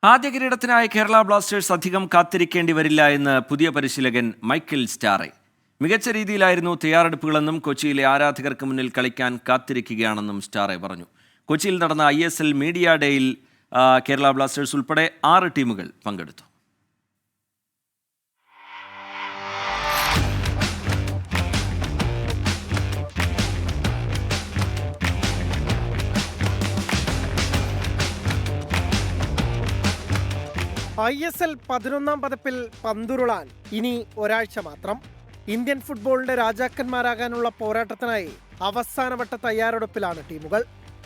ആദ്യ കിരീടത്തിനായി കേരള ബ്ലാസ്റ്റേഴ്സ് അധികം കാത്തിരിക്കേണ്ടി വരില്ല എന്ന് പുതിയ പരിശീലകൻ മൈക്കൽ സ്റ്റാറെ. മികച്ച രീതിയിലായിരുന്നു തയ്യാറെടുപ്പുകളെന്നും കൊച്ചിയിലെ ആരാധകർക്ക് മുന്നിൽ കളിക്കാൻ കാത്തിരിക്കുകയാണെന്നും സ്റ്റാറെ പറഞ്ഞു. കൊച്ചിയിൽ നടന്ന ISL മീഡിയ ഡേയിൽ കേരള ബ്ലാസ്റ്റേഴ്സ് ഉൾപ്പെടെ 6 ടീമുകൾ പങ്കെടുത്തു. ISL 11-ാം പതിപ്പിൽ പന്തുരുളാൻ ഇനി ഒരാഴ്ച മാത്രം. ഇന്ത്യൻ ഫുട്ബോളിന്റെ രാജാക്കന്മാരാകാനുള്ള പോരാട്ടത്തിനായി അവസാനവട്ട തയ്യാറെടുപ്പിലാണ് ടീമുകൾ.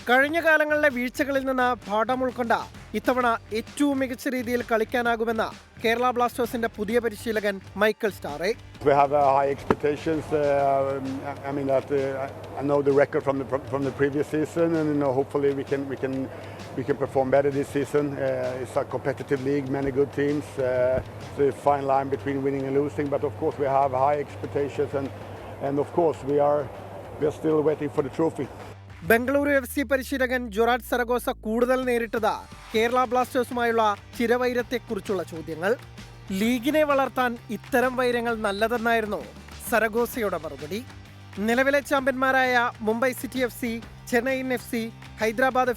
കഴിഞ്ഞ കാലങ്ങളിലെ വീഴ്ചകളിൽ നിന്ന് പാഠം ഉൾക്കൊണ്ട ഇത്തവണ ഏറ്റവും മികച്ച രീതിയിൽ കളിക്കാനാകുമെന്ന കേരള ബ്ലാസ്റ്റേഴ്സിന്റെ പുതിയ പരിശീലകൻ Michael Stahre. We have high expectations. I know the record from the previous season, and hopefully we can perform better this season. It's a competitive league, many good teams. It's a fine line between winning and losing, but of course we have high expectations, and of course we are still waiting for the trophy. Bengaluru FC പരിശീലകൻ ജൊറാഡ് Zaragoza കൂടുതൽ നേരിട്ടത് കേരള ബ്ലാസ്റ്റേഴ്സുമായുള്ള ചിരവൈരത്തെക്കുറിച്ചുള്ള ചോദ്യങ്ങൾ. ലീഗിനെ വളർത്താൻ ഇത്തരം വൈരങ്ങൾ നല്ലതെന്നായിരുന്നു സരഗോസയുടെ മറുപടി. നിലവിലെ ചാമ്പ്യന്മാരായ Mumbai city FC, Chennaiyin FC, Hyderabad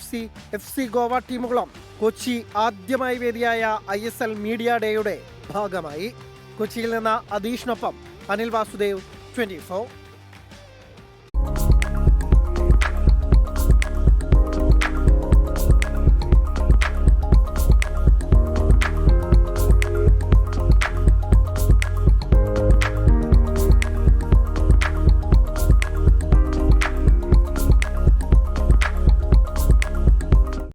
FC Goa ടീമുകളും കൊച്ചി ആദ്യമായി വേദിയായ ISL മീഡിയ ഡേയുടെ ഭാഗമായി. കൊച്ചിയിൽ നിന്ന് അദീഷിനൊപ്പം അനിൽ വാസുദേവ്, 24.